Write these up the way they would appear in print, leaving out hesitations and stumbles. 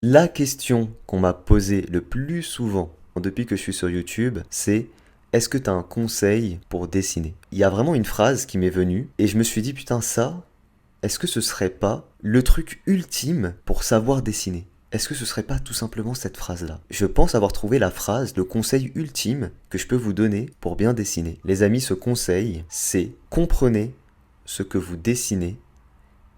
La question qu'on m'a posée le plus souvent depuis que je suis sur YouTube, c'est est-ce que tu as un conseil pour dessiner? Il y a vraiment une phrase qui m'est venue et je me suis dit putain ça, est-ce que ce serait pas le truc ultime pour savoir dessiner? Est-ce que ce serait pas tout simplement cette phrase-là? Je pense avoir trouvé la phrase, le conseil ultime que je peux vous donner pour bien dessiner. Les amis, ce conseil, c'est comprenez ce que vous dessinez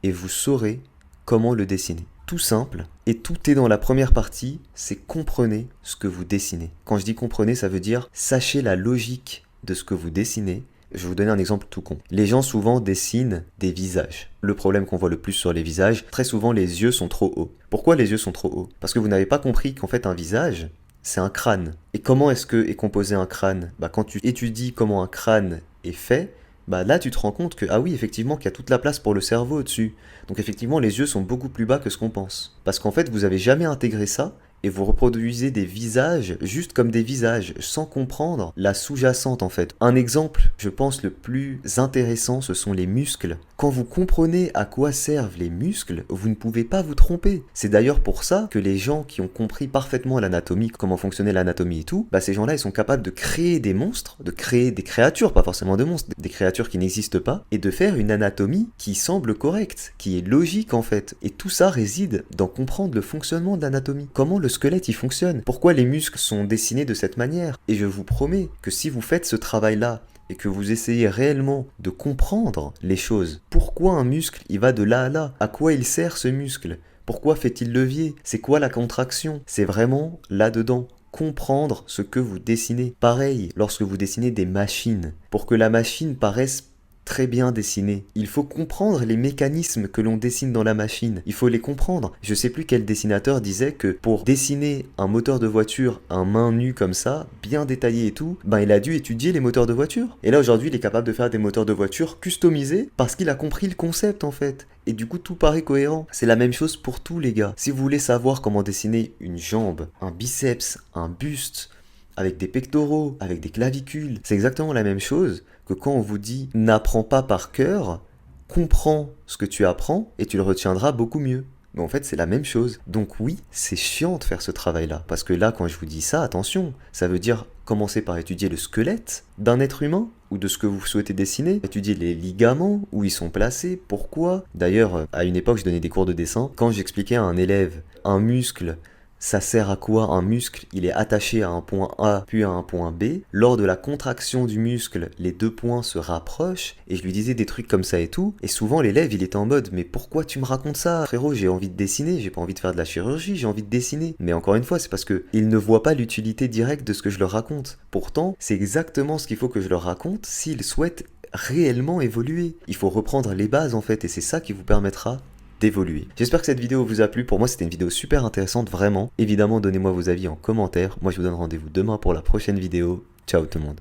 et vous saurez comment le dessiner. Tout simple, et tout est dans la première partie, c'est comprenez ce que vous dessinez. Quand je dis comprenez, ça veut dire sachez la logique de ce que vous dessinez. Je vais vous donner un exemple tout con. Les gens souvent dessinent des visages. Le problème qu'on voit le plus sur les visages, très souvent les yeux sont trop hauts. Pourquoi les yeux sont trop hauts? Parce que vous n'avez pas compris qu'en fait un visage, c'est un crâne. Et comment est-ce que est composé un crâne? Quand tu étudies comment un crâne est fait, là tu te rends compte que, ah oui, effectivement, qu'il y a toute la place pour le cerveau au-dessus. Donc effectivement, les yeux sont beaucoup plus bas que ce qu'on pense. Parce qu'en fait, vous avez jamais intégré ça, et vous reproduisez des visages juste comme des visages, sans comprendre la sous-jacente en fait. Un exemple, je pense, le plus intéressant, ce sont les muscles. Quand vous comprenez à quoi servent les muscles, vous ne pouvez pas vous tromper. C'est d'ailleurs pour ça que les gens qui ont compris parfaitement l'anatomie, comment fonctionnait l'anatomie et tout, ces gens-là, ils sont capables de créer des monstres, de créer des créatures, pas forcément de monstres, des créatures qui n'existent pas, et de faire une anatomie qui semble correcte, qui est logique en fait. Et tout ça réside dans comprendre le fonctionnement de l'anatomie. Comment le squelette il fonctionne, pourquoi les muscles sont dessinés de cette manière. Et je vous promets que si vous faites ce travail-là et que vous essayez réellement de comprendre les choses, pourquoi un muscle il va de là à là, à quoi il sert ce muscle, pourquoi fait-il levier, c'est quoi la contraction, c'est vraiment là-dedans. Comprendre ce que vous dessinez. Pareil, lorsque vous dessinez des machines, pour que la machine paraisse très bien dessiné. Il faut comprendre les mécanismes que l'on dessine dans la machine. Il faut les comprendre. Je sais plus quel dessinateur disait que pour dessiner un moteur de voiture à main nue comme ça, bien détaillé et tout, il a dû étudier les moteurs de voiture. Et là aujourd'hui, il est capable de faire des moteurs de voiture customisés parce qu'il a compris le concept en fait. Et du coup, tout paraît cohérent. C'est la même chose pour tous les gars. Si vous voulez savoir comment dessiner une jambe, un biceps, un buste, avec des pectoraux, avec des clavicules, c'est exactement la même chose que quand on vous dit n'apprends pas par cœur, comprends ce que tu apprends et tu le retiendras beaucoup mieux. Mais en fait, c'est la même chose. Donc oui, c'est chiant de faire ce travail-là. Parce que là, quand je vous dis ça, attention, ça veut dire commencer par étudier le squelette d'un être humain ou de ce que vous souhaitez dessiner, étudier les ligaments, où ils sont placés, pourquoi. D'ailleurs, à une époque, je donnais des cours de dessin. Quand j'expliquais à un élève un muscle, ça sert à quoi un muscle? Il est attaché à un point A puis à un point B. Lors de la contraction du muscle, les deux points se rapprochent et je lui disais des trucs comme ça et tout. Et souvent l'élève il était en mode mais pourquoi tu me racontes ça frérot? J'ai envie de dessiner, j'ai pas envie de faire de la chirurgie, j'ai envie de dessiner. Mais encore une fois c'est parce que ils ne voient pas l'utilité directe de ce que je leur raconte. Pourtant c'est exactement ce qu'il faut que je leur raconte s'ils souhaitent réellement évoluer. Il faut reprendre les bases en fait et c'est ça qui vous permettra d'évoluer. J'espère que cette vidéo vous a plu. Pour moi, c'était une vidéo super intéressante, vraiment. Évidemment, donnez-moi vos avis en commentaire. Moi, je vous donne rendez-vous demain pour la prochaine vidéo. Ciao tout le monde.